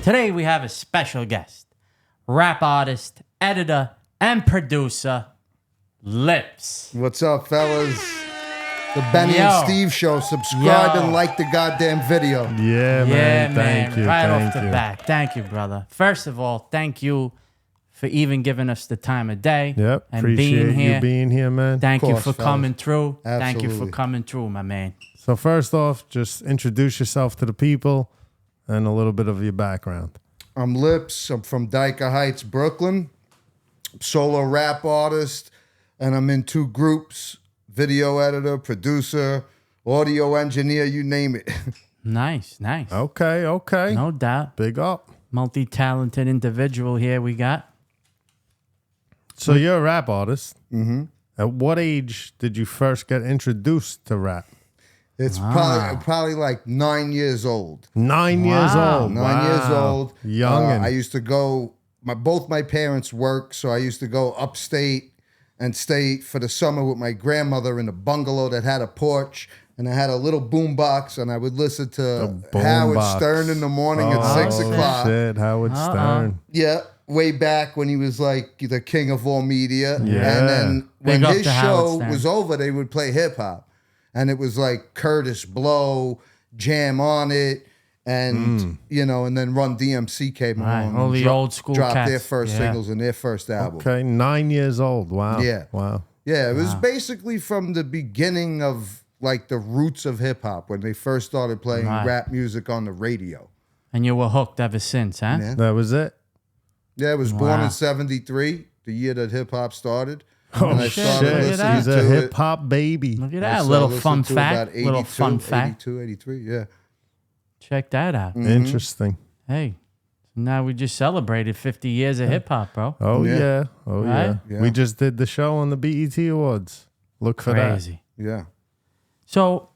Today we have a special guest, rap artist, editor, and producer, Lips. What's up, fellas? The Benny and Steve Show. Subscribe and like the goddamn video. Yeah, man. Thank you. Right off the bat. Thank you, brother. First of all, thank you for even giving us the time of day. Yep. And Appreciate being here. you being here, man. Thank you for fellas. coming through. Thank you for Absolutely. coming through, my man. So first off, just introduce yourself to the people and a little bit of your background. I'm Lips. I'm from Dyker Heights, Brooklyn. Solo rap artist. And I'm in 2 groups. Video editor, producer, audio engineer, you name it. Nice. Okay. No doubt. Big up. Multi-talented individual here we got. So you're a rap artist. Mm-hmm. At what age did you first get introduced to rap? It's probably like 9 years old. 9 years old. 9 years old. Youngin'. I used to go, both my parents worked, so I used to go upstate and stay for the summer with my grandmother in a bungalow that had a porch, and I had a little boom box, and I would listen to Howard Stern in the morning at 6 o'clock. Shit, Howard Stern. Yeah, way back when he was like the king of all media. Yeah. And then when Big up his to Howard show Stern. was over, they would play hip hop. And it was like Curtis Blow, Jam on It, and and then Run DMC came along. All and the old school dropped cats. their first singles and their first album. Okay, 9 years old. Wow. Yeah. Wow. Yeah, it was basically from the beginning of like the roots of hip hop when they first started playing rap music on the radio. And you were hooked ever since, huh? Yeah. That was it. Yeah, I was born in 73, the year that hip hop started. Oh, And I shit. started Look at listening that. He's to a it. hip hop baby. Look at I that. started Little listening fun to it fact. about 82, Little fun fact. 82, 83, yeah. Check that out. Interesting. Hey, so now we just celebrated 50 years of hip hop, bro. Oh, Yeah. yeah. Oh, Right? yeah. We just did the show on the BET Awards. Look for Crazy. Yeah. So,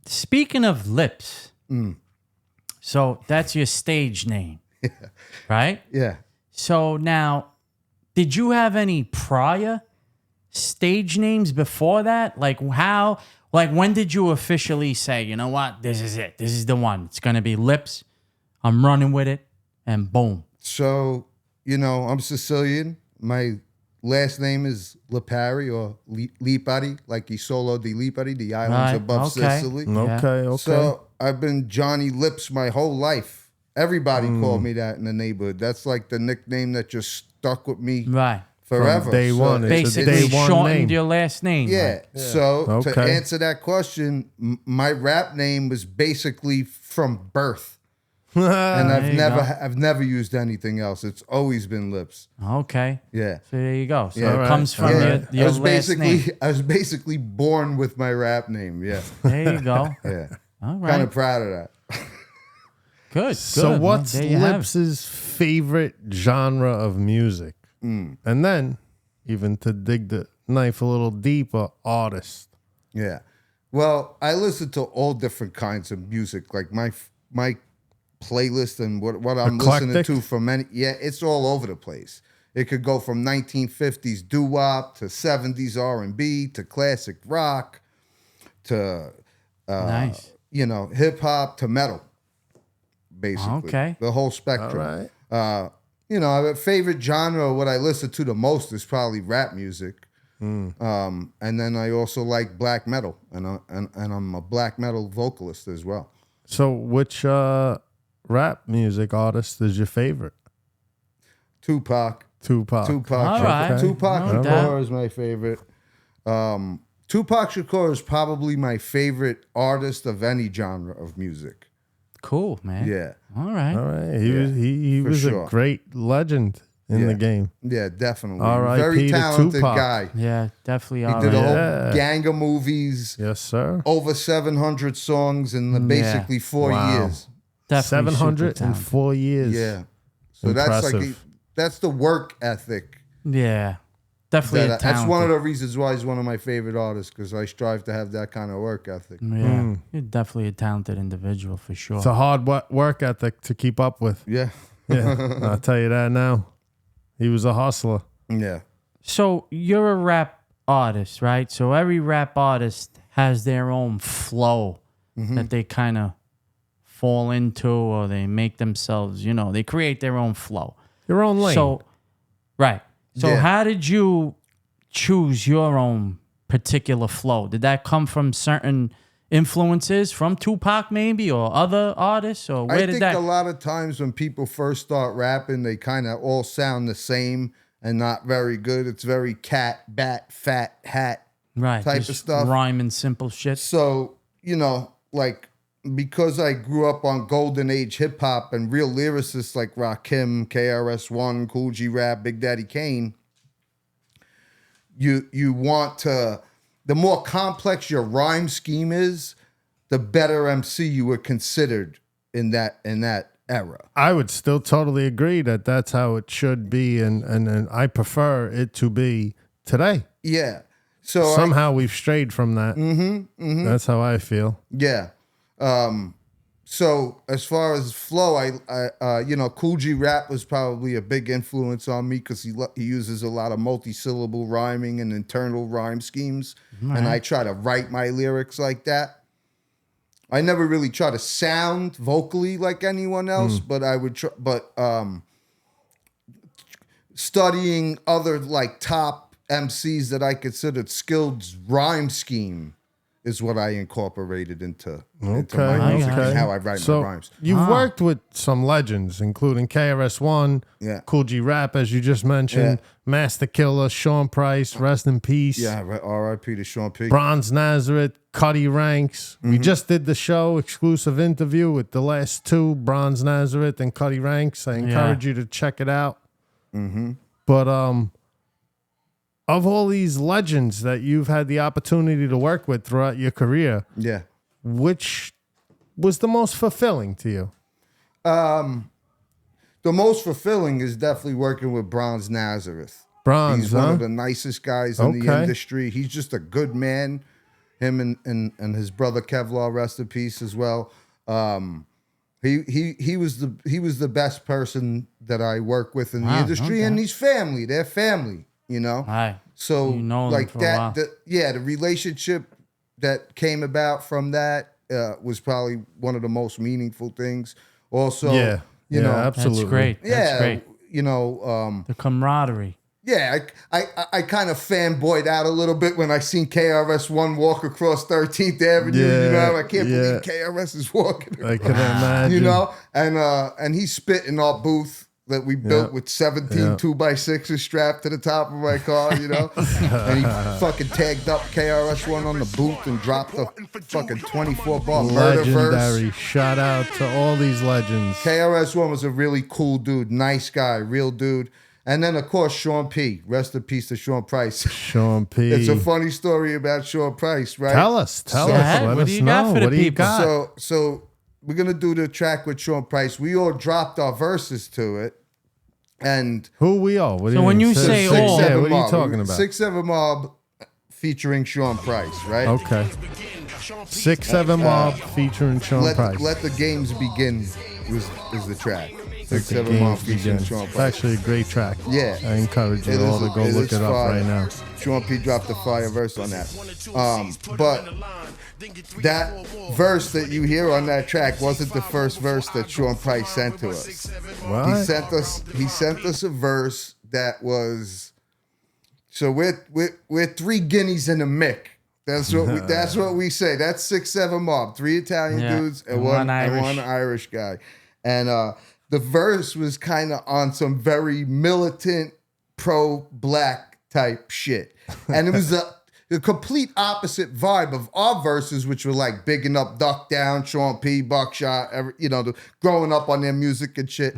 speaking of Lips, so that's your stage name, right? Yeah. So now, did you have any prior stage names before that? Like when did you officially say, you know what, this is it. This is the one. It's going to be Lips. I'm running with it. And boom. So, I'm Sicilian. My last name is Lipari or Lipari, like Isolo di Lipari, the islands above Sicily. Okay. So I've been Johnny Lips my whole life. Everybody called me that in the neighborhood. That's like the nickname that just stuck with me Right. forever. From day one. It's a Basically day one shortened name. your last name. Yeah. So to Okay. answer that question, my rap name was basically from birth. And I've never used anything else. It's always been Lips. Okay. Yeah. So there you go. So Yeah. it comes from your last name. I was basically born with my rap name. Yeah. There you go. Yeah. All Kind right. of proud of that. Good. So good. what's There you have it. Lips's favorite genre of music? And then, even to dig the knife a little deeper, artist. Yeah. Well, I listen to all different kinds of music. Like my playlist and what I'm listening Eclectic? to from it's all over the place. It could go from 1950s doo-wop to 70s R&B to classic rock to Nice. hip hop to metal. Basically. Okay. The whole spectrum. All right. My favorite genre, what I listen to the most is probably rap music. And then I also like black metal, and I'm a black metal vocalist as well. So which rap music artist is your favorite? Tupac. Tupac. All right. Tupac No doubt. Shakur is my favorite. Tupac Shakur is probably my favorite artist of any genre of music. Cool, man. Yeah. All right. All right. He for was sure. a great legend in the game. Yeah, definitely. R.I.P. Very to talented Tupac. guy. Yeah, definitely. He All did a right. whole gang of movies, Yes, sir. over 700 songs in basically 4 Wow. years. Definitely super 704 years. Yeah. So Impressive. that's the work ethic. talented. Yeah. Definitely That's talented. one of the reasons why he's one of my favorite artists, because I strive to have that kind of work ethic. Yeah. You're definitely a talented individual for sure. It's a hard work ethic to keep up with. Yeah. Yeah, I'll tell you that now. He was a hustler. Yeah. So you're a rap artist, right? So every rap artist has their own flow that they kind of fall into, or they make themselves, they create their own flow. Your own lane. So, right. So Yeah. how did you choose your own particular flow? Did that come from certain influences from Tupac maybe, or other artists, or where I did think that? a lot of times when people first start rapping, they kind of all sound the same and not very good. It's very cat, bat, fat, hat Right, type just of stuff. rhyming simple shit. So, like, because I grew up on golden age hip hop and real lyricists like Rakim, KRS-One, Cool G Rap, Big Daddy Kane, you want to, the more complex your rhyme scheme is, the better MC you were considered in that era. I would still totally agree that that's how it should be, and I prefer it to be today. Yeah. So Somehow we've strayed from that. That's how I feel. yeah. So as far as flow, I Cool G Rap was probably a big influence on me because he uses a lot of multi-syllable rhyming and internal rhyme schemes, and I try to write my lyrics like that. I never really try to sound vocally like anyone else, but I would try. But studying other like top MCs that I considered skilled rhyme scheme is what I incorporated into my music and how I write my rhymes. You've worked with some legends, including KRS-One, Yeah. Cool G Rap, as you just mentioned, Master Killer, Sean Price, rest in peace. Yeah, R.I.P. to Sean P. Bronze Nazareth, Cutty Ranks. We just did the show exclusive interview with the last two, Bronze Nazareth and Cutty Ranks. I encourage you to check it out. But of all these legends that you've had the opportunity to work with throughout your career, Yeah. which was the most fulfilling to you? The most fulfilling is definitely working with Bronze Nazareth. Bronze, He's one of the nicest guys in the industry. He's just a good man. Him and his brother Kevlar, rest in peace as well. He was the best person that I work with in the industry, and he's family. They're family, Right. So like for a while. the relationship that came about from that was probably one of the most meaningful things. Also, absolutely. That's great. That's great. The camaraderie. Yeah, I kind of fanboyed out a little bit when I seen KRS-One walk across 13th Avenue. I can't believe KRS is walking across. I can imagine. And he's spitting our booth that we built with 17 2x6s strapped to the top of my car, and he fucking tagged up KRS-One on the booth and dropped a fucking 24-bar murder verse. Legendary. Shout out to all these legends. KRS-One was a really cool dude, nice guy, real dude. And then, of course, Sean P. Rest in peace to Sean Price. Sean P. It's a funny story about Sean Price, right? Tell us. Let what us do you got know. for the What do you people? got? So we're going to do the track with Sean Price. We all dropped our verses to it. And Who we all? What do So you when mean? you say Six, all- yeah, what are Mob. you talking about? 6-7 Mob featuring Sean Price, right? Okay. 6-7 Mob featuring Sean Price. Let the Games Begin is the track. Let the 6-7 Mob games featuring begin. Sean It's Price. actually a great track. Yeah. I encourage you It all is- to go it look is it up fire. right now. Sean P dropped a fire verse on that. But that verse that you hear on that track wasn't the first verse that Sean Price sent to us. What? He sent us a verse that was, so we're 3 guineas in a mick. That's what we say. That's 6-7 Mob, 3 Italian dudes and one Irish guy. And the verse was kind of on some very militant, pro-black type shit. And it was the complete opposite vibe of our verses, which were like bigging up Duck Down, Sean P, Buckshot, growing up on their music and shit.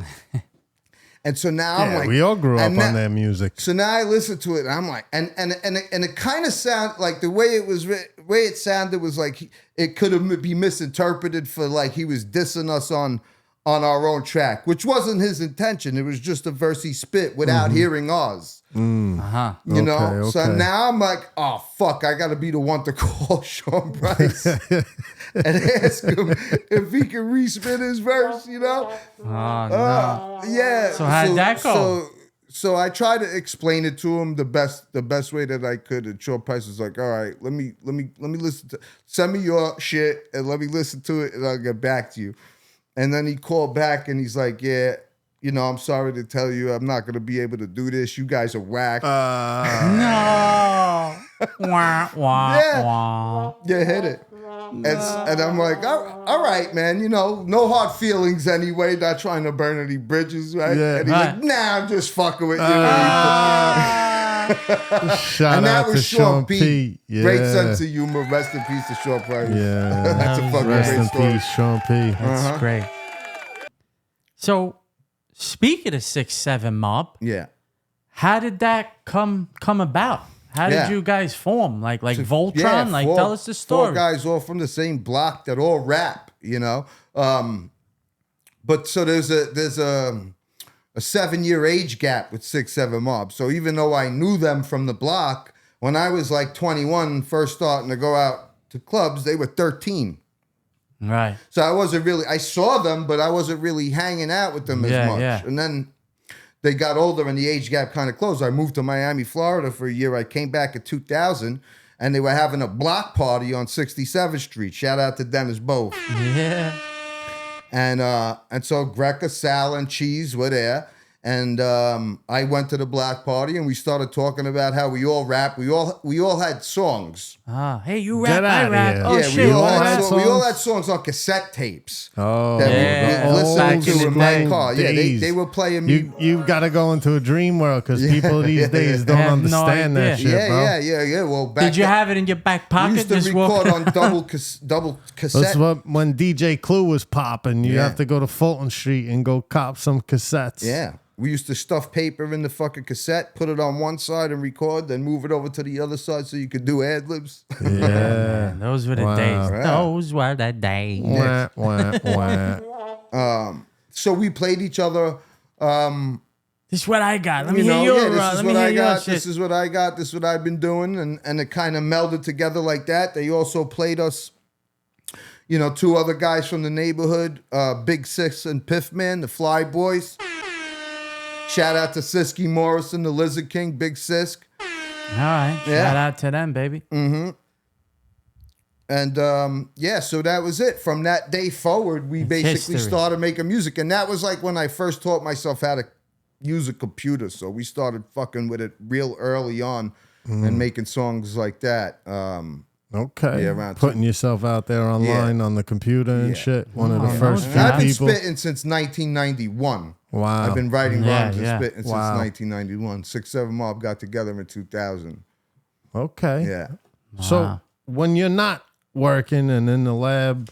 And so now I'm like, we all grew up and on their music. so now I listen to it, and I'm like, and it kind of sound like the way it sounded was like it could have be misinterpreted for like he was dissing us on our own track, which wasn't his intention. It was just a verse he spit without hearing ours. You know? Okay. So now I'm like, oh fuck, I gotta be the one to call Sean Price and ask him if he can respit his verse, Oh, no. yeah. So how'd that go? So I tried to explain it to him the best way that I could, and Sean Price was like, all right, let me listen to, send me your shit and let me listen to it and I'll get back to you. And then he called back and he's like, yeah, you know, I'm sorry to tell you, I'm not going to be able to do this. You guys are whack. No. Wah, wah, Yeah. wah. Yeah, hit it. And I'm like, all right, man, you know, no hard feelings anyway, not trying to burn any bridges, right? Yeah. And he's Right. like, nah, I'm just fucking with you. Shout And that out to was Sean P. P. Yeah. Great sense of humor. Rest in peace to Sean Price. Yeah. That's a fucking Rest great in story. peace, Sean P. That's great. So, speaking of 6-7 Mob, Yeah. how did that come about? How did Yeah. you guys form? Like Voltron? Yeah, like, four- tell us the story. 4 guys all from the same block that all rap, you know. But so there's a 7-year age gap with 6-7 Mob. So even though I knew them from the block, when I was like 21, first starting to go out to clubs, they were 13. Right. So I saw them, but I wasn't really hanging out with them as much. Yeah. And then they got older and the age gap kind of closed. I moved to Miami, Florida for a year. I came back in 2000 and they were having a block party on 67th Street. Shout out to Dennis Bove. Yeah. And so Greca, Sal, and Cheese were there. And I went to the block party and we started talking about how we all rap. We all had songs. Hey, you Get rap, I outta rap. here. Oh, Yeah, shit. we all all had had songs. We all had songs? songs on cassette tapes. Oh, that Yeah. we listened Back to in the in my day. car. Yeah, Days. they were playing me. You got to go into a dream world because people these days don't They have no understand that idea. shit, bro. Yeah. Well, back Did you then, have it in your back pocket? we used to Just walk- record on double cassette. That's what when DJ Clue was popping, you Yeah. have to go to Fulton Street and go cop some cassettes. Yeah. We used to stuff paper in the fucking cassette, put it on one side and record, then move it over to the other side so you could do ad libs. Yeah. Man, those were the Wow. days. Right. Those were the days. Wah, wah, wah. So we played each other. This is what I got. Let me You hear know, your. yeah, this let is me what hear I your got. shit. This is what I got. This is what I've been doing, and it kind of melded together like that. They also played us, you know, 2 other guys from the neighborhood, Big Six and Piff Man, the Fly Boys. Shout out to Siski Morrison, the Lizard King, Big Sisk. All right. Yeah. Shout out to them, baby. And yeah, so that was it. From that day forward, we basically history. started making music. And that was like when I first taught myself how to use a computer. So we started fucking with it real early on and making songs like that. Okay. Yeah, around Putting yourself out there online on the computer and Yeah. shit. One of Oh, the first no few And I've been people. spitting since 1991. Wow. I've been writing Yeah, rhymes and yeah. spitting since Wow. 1991. 6-7 Mob got together in 2000. Okay. Yeah. So when you're not working and in the lab,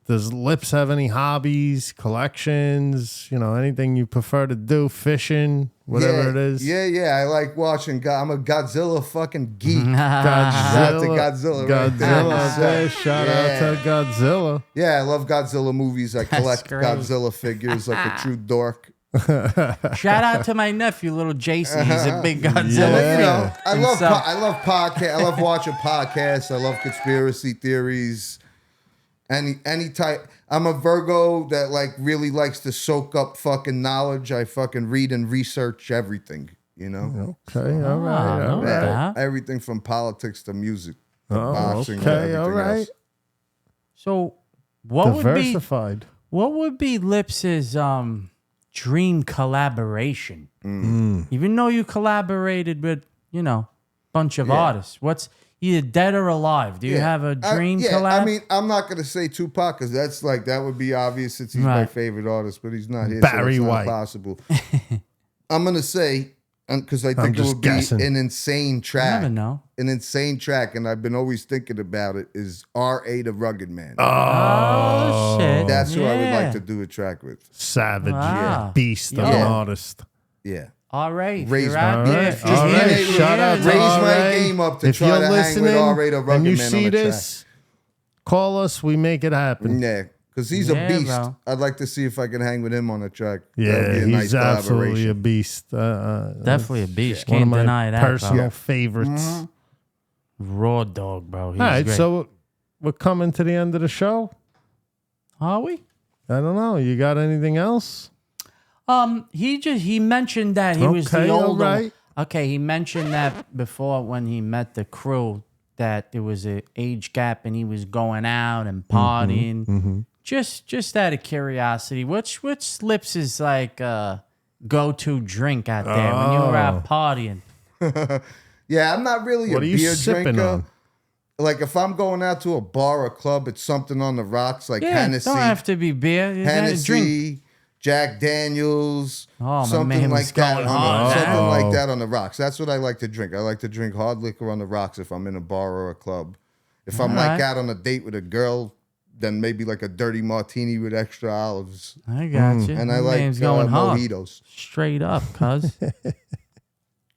does Lips have any hobbies, collections, you know, anything you prefer to do, fishing, whatever it is? Yeah. I like watching. I'm a Godzilla fucking geek. Shout Godzilla. out to Godzilla right there. Godzilla there. Shout out to Godzilla. Yeah, I love Godzilla movies. I collect great. Godzilla figures like a true dork. Shout out to my nephew, little Jason. He's a big Godzilla. Yeah. You know, I love Himself. I love podcast. I love watching podcasts. I love conspiracy theories. Any type. I'm a Virgo that like really likes to soak up fucking knowledge. I fucking read and research everything. You know, Okay, all right, all no right. doubt. everything from politics to music, to Oh, boxing, and okay, everything all right. else. So, what Diversified. would be Lips's dream collaboration? Even though you collaborated with, you know, bunch of artists, what's either dead or alive? Do you have a dream collab? I mean, I'm not gonna say Tupac because that's like that would be obvious since he's my Right. favorite artist, but he's not here. Barry so it's White. not possible. I'm gonna say because I think it just would be guessing. an insane I track. never know. An insane track, and I've been always thinking about it. Is R.A. the Rugged Man? Oh, shit. That's who I would Yeah. like to do a track with. Savage. Wow. Beast of Yeah. an artist. Yeah. All right. Raise You're my- out All there. right, Just all hear right. it. Shout out to Raise my RA. game up to If try you're to hang with listening R.A. the and Rugged you Man on see the track. this, call us. We make it happen. Yeah, because he's Yeah, a beast. bro. I'd like to see if I can hang with him on a track. That would Yeah, be a he's nice absolutely a collaboration. beast. Definitely a beast. One of Can't my deny that, personal bro. favorites. Raw dog, bro. He's All right, great. so we're coming to the end of the show. Are we? I don't know. You got anything else? He mentioned that he was the Okay, all older. right. Okay, he mentioned that before when he met the crew that there was an age gap and he was going out and partying, Just out of curiosity, which Lips is like go-to drink out there when you were out partying? Yeah, I'm not really What a are you beer sipping drinker. on? Like if I'm going out to a bar or club, it's something on the rocks like Yeah, Hennessy, don't have to be beer. You gotta drink. Hennessy, Jack Daniels, Oh, my something man was like that. going hard, Something huh? like Oh. that on the rocks. That's what I like to drink. I like to drink hard liquor on the rocks if I'm in a bar or a club. If I'm like Alright. out on a date with a girl, then maybe like a dirty martini with extra olives. I got you. And I My like man's going hard. mojitos. Straight up, cuz.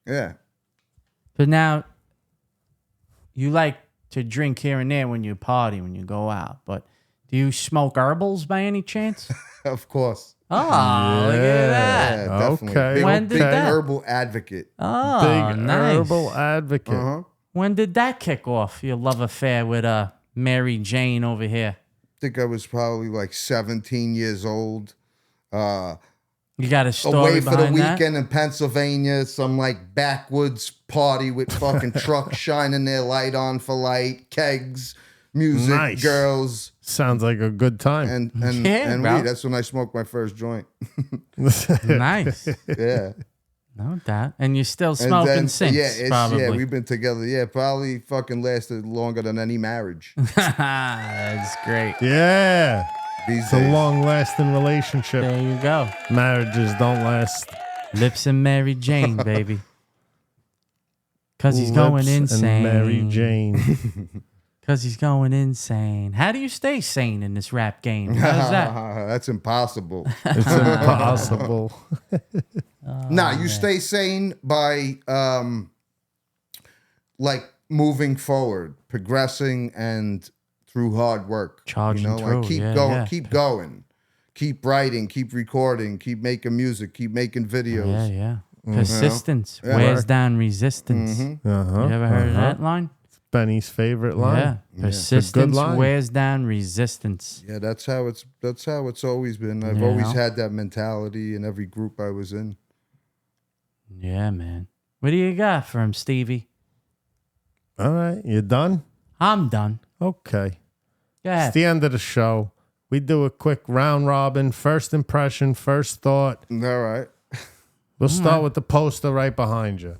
Yeah. But now, you like to drink here and there when you party, when you go out. But do you smoke herbals by any chance? Of course. Oh, look at that. Yeah, definitely. Okay. Big, When did big that- herbal advocate. Oh, Big nice. herbal advocate. Uh-huh. When did that kick off, your love affair with Mary Jane over here? I think I was probably like 17 years old. You got a story Away for the behind that? weekend in Pennsylvania, some like backwoods party with fucking trucks shining their light on for light, kegs, music, Nice. girls, Sounds like a good time. and Yeah, bro. weed. That's when I smoked my first joint. Nice. Yeah. No doubt. And you're still And smoking then, since, probably. yeah, we've been together. Yeah, probably fucking lasted longer than any marriage That's great. Yeah. these It's a days. long-lasting relationship. There you go. Marriages don't last. Lips and Mary Jane, baby. Because he's going Lips insane. And Mary Jane. Because he's going insane. How do you stay sane in this rap game? How's that? That's impossible. It's impossible. Nah, you stay sane by like moving forward, progressing, and through hard work. Charging like through, keep yeah, going, yeah. keep going, keep writing, keep recording, keep making music, keep making videos. Yeah, yeah. Persistence Yeah. wears down resistance. Uh-huh. You ever heard of that line? Benny's favorite line. Yeah. Persistence line. wears down resistance. Yeah, that's how it's always been. I've You always know? had that mentality in every group I was in. Yeah, man. What do you got for him, Stevie? All right. You done? I'm done. Okay. Go It's ahead. the end of the show. We do a quick round robin, first impression, first thought. All right. We'll start with the poster right behind you.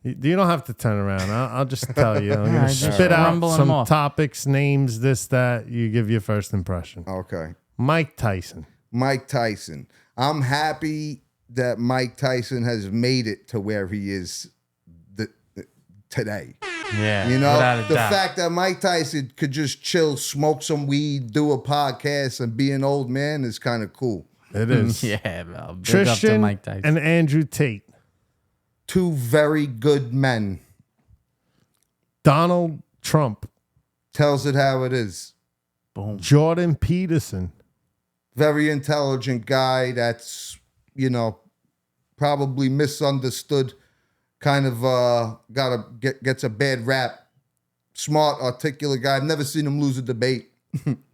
You don't have to turn around. I'll just tell you. I'm going right, to just spit out rumble 'em some off. topics, names, this, that. You give your first impression. Okay. Mike Tyson. Mike Tyson. I'm happy that Mike Tyson has made it to where he is today. Yeah. You know, without a the doubt. fact that Mike Tyson could just chill, smoke some weed, do a podcast, and be an old man is kind of cool. It is. Yeah, bro. Big up to Tristan Mike Tyson. and Andrew Tate. Two very good men. Donald Trump. Tells it how it is. Boom. Jordan Peterson. Very intelligent guy that's, probably misunderstood, kind of gets a bad rap. Smart, articulate guy. I've never seen him lose a debate.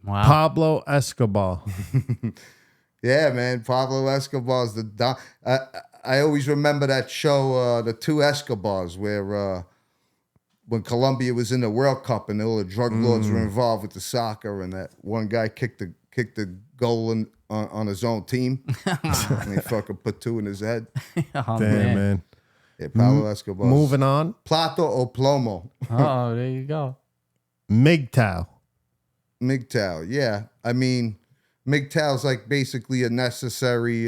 Wow. Pablo Escobar. Yeah, man. Pablo Escobar's the don. I always remember that show, The Two Escobars, where when Colombia was in the World Cup and all the drug lords were involved with the soccer, and that one guy kicked the goal on his own team, and he fucking put two in his head. Oh, Damn, man. Yeah, Pablo Escobar. Moving on. Plato o plomo. Oh, there you go. MGTOW. MGTOW. Yeah, I mean, MGTOW's like basically a necessary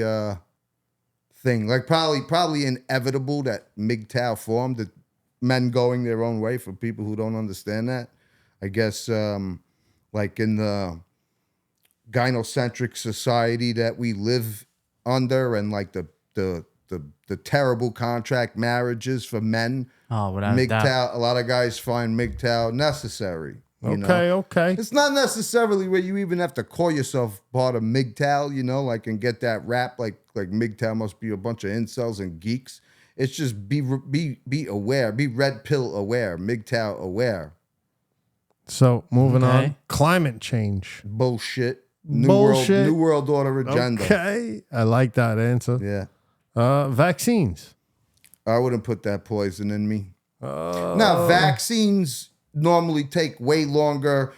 thing. Like probably inevitable that MGTOW formed. That men going their own way, for people who don't understand that. I guess like in the gynocentric society that we live under, and like the terrible contract marriages for men. Oh, without a doubt. MGTOW, a lot of guys find MGTOW necessary. You know? Okay. It's not necessarily where you even have to call yourself part of MGTOW, like, and get that rap like MGTOW must be a bunch of incels and geeks. It's just be aware, be red pill aware, MGTOW aware. So moving Okay. on. Climate change. Bullshit. Bullshit. New world order agenda. Okay. I like that answer. Yeah. Vaccines. I wouldn't put that poison in me. Now, vaccines normally take way longer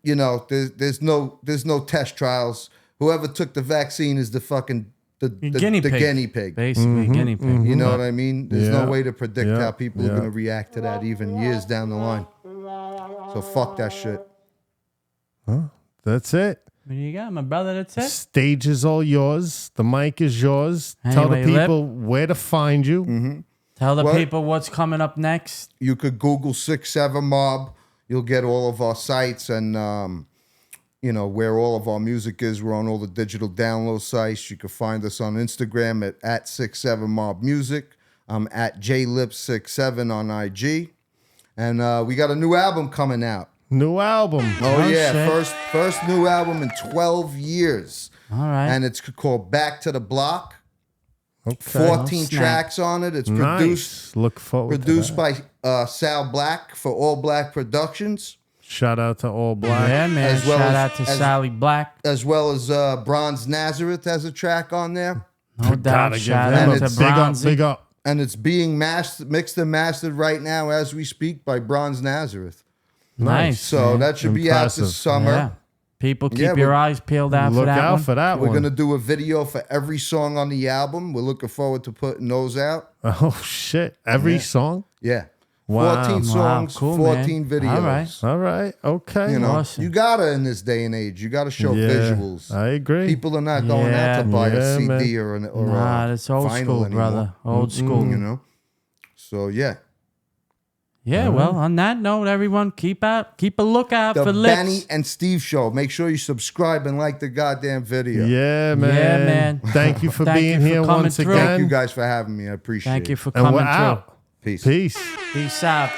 you know, there's no test trials. Whoever took the vaccine is the fucking the guinea pig. Basically, guinea pig. You know what I mean? There's no way to predict how people are yeah. gonna react to that even years down the line. So fuck that shit. That's it. What do you got, my brother? That's it. Stage is all yours. The mic is yours. Tell the Anyway, people where to find you. Tell the people what's coming up next. You could Google 6-7 Mob. You'll get all of our sites and you know where all of our music is. We're on all the digital download sites. You can find us on Instagram at 6-7 Mob Music. I'm at JLips67 on IG. And we got a new album coming out. New album. Oh yeah, shit. first new album in 12 years. All right. And it's called Back to the Block. Okay. 14 snap. tracks on it. It's Nice. Look forward produced to that. by Sal Black for All Black Productions, Shout out to All Black. Yeah, man. as well Shout as- out to as- Sally Black. as well as Bronze Nazareth has a track on there. No doubt. Gotta give Shout them out a to big up, Bronzy. big up. And it's being mixed and mastered right now as we speak by Bronze Nazareth. Nice. So man. that should be out Impressive. this summer. Yeah. People, keep Yeah, your we- eyes peeled out for Look that out one. for that We're one. going to do a video for every song on the album. We're looking forward to putting those out. Oh, shit. Every song? Yeah. Wow. 14 songs, cool, 14 man. videos. All right. All right. Okay. You know, Awesome. you gotta in this day and age. You gotta show Yeah, visuals. I agree. People are not going out to buy a Yeah, CD man. or a Nah, that's old vinyl school, anymore, brother. Old school. You know. So yeah, Yeah, well, on that note, everyone, keep a lookout the for Benny Lips. and Steve show. Make sure you subscribe and like the goddamn video. Yeah, man. Yeah, man. Thank you for Thank being you for here coming once through. again. Thank you guys for having me. I appreciate Thank you it. for And coming we're through. out. Peace. Peace. Peace out.